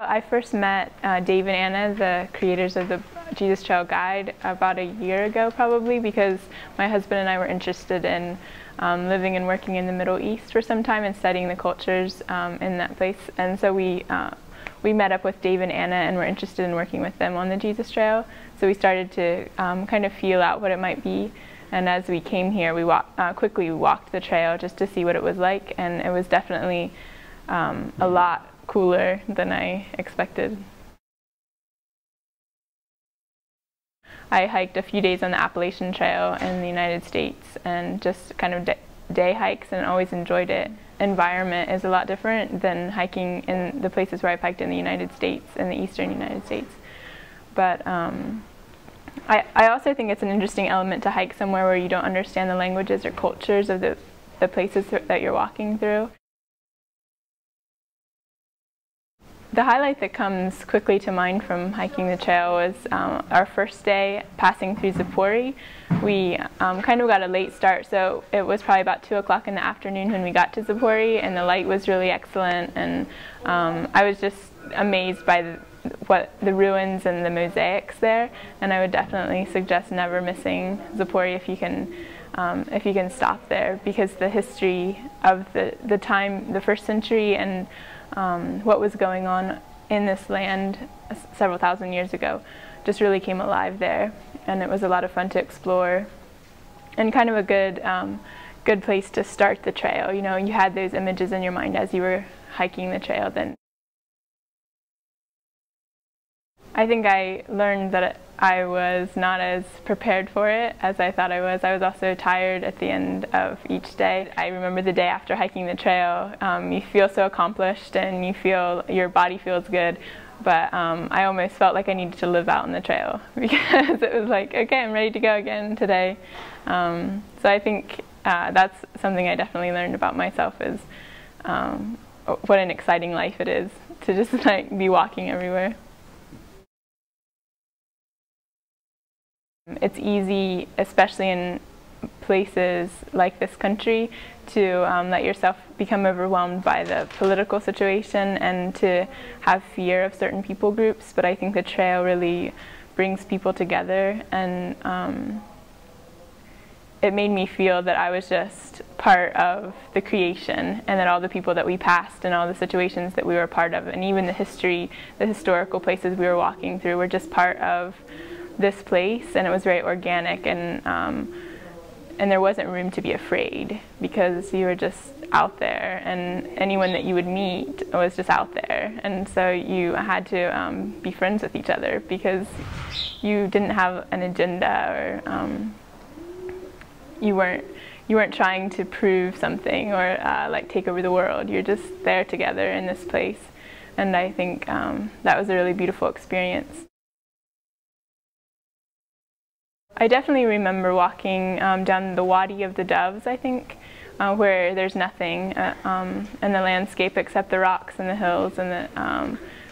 I first met Dave and Anna, the creators of the Jesus Trail Guide, about a year ago probably, because my husband and I were interested in living and working in the Middle East for some time and studying the cultures in that place. And so we met up with Dave and Anna and were interested in working with them on the Jesus Trail. So we started to kind of feel out what it might be. And as we came here, we quickly walked the trail just to see what it was like, and it was definitely a lot cooler than I expected. I hiked a few days on the Appalachian Trail in the United States and just kind of day hikes, and always enjoyed it. Environment is a lot different than hiking in the places where I've hiked in the United States, in the eastern United States. But I also think it's an interesting element to hike somewhere where you don't understand the languages or cultures of the places that you're walking through. The highlight that comes quickly to mind from hiking the trail was our first day passing through Zipporee. We kind of got a late start, so it was probably about 2 o'clock in the afternoon when we got to Zipporee, and the light was really excellent, and I was just amazed by the ruins and the mosaics there, and I would definitely suggest never missing Zipporee if you can stop there, because the history of the time, the first century, and what was going on in this land several thousand years ago just really came alive there, and it was a lot of fun to explore, and kind of a good place to start the trail. You know, you had those images in your mind as you were hiking the trail. Then I think I learned that I was not as prepared for it as I thought I was. I was also tired at the end of each day. I remember the day after hiking the trail, you feel so accomplished and you feel your body feels good, but I almost felt like I needed to live out on the trail, because it was like, okay, I'm ready to go again today. So I think that's something I definitely learned about myself, is what an exciting life it is to just like be walking everywhere. It's easy, especially in places like this country, to let yourself become overwhelmed by the political situation and to have fear of certain people groups, but I think the trail really brings people together, and it made me feel that I was just part of the creation, and that all the people that we passed and all the situations that we were part of, and even the historical places we were walking through, were just part of this place, and it was very organic, and there wasn't room to be afraid, because you were just out there, and anyone that you would meet was just out there, and so you had to be friends with each other, because you didn't have an agenda, or you weren't trying to prove something or like take over the world. You're just there together in this place, and I think that was a really beautiful experience. I definitely remember walking down the Wadi of the Doves, I think, where there's nothing in the landscape except the rocks and the hills and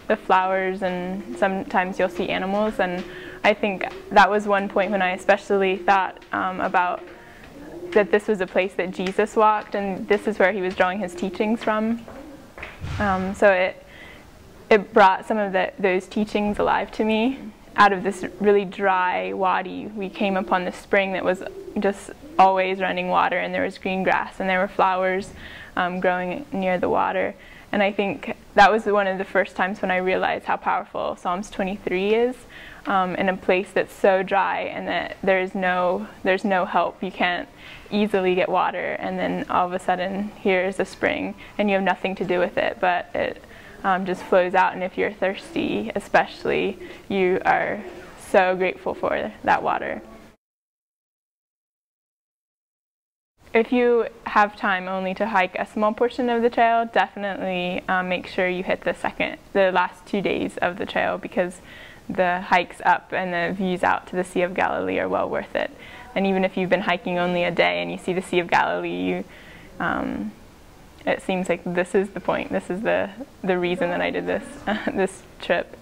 the flowers, and sometimes you'll see animals, and I think that was one point when I especially thought about that this was a place that Jesus walked, and this is where he was drawing his teachings from. So it brought some of those teachings alive to me. Out of this really dry wadi, we came upon this spring that was just always running water, and there was green grass, and there were flowers growing near the water. And I think that was one of the first times when I realized how powerful Psalms 23 is, in a place that's so dry, and that there's no help. You can't easily get water, and then all of a sudden here's a spring, and you have nothing to do with it, but it just flows out, and if you're thirsty especially, you are so grateful for that water. If you have time only to hike a small portion of the trail, definitely make sure you hit the last 2 days of the trail, because the hikes up and the views out to the Sea of Galilee are well worth it. And even if you've been hiking only a day and you see the Sea of Galilee, it seems like this is the point. This is the reason that I did this this trip,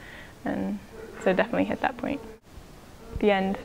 and so definitely hit that point. The end.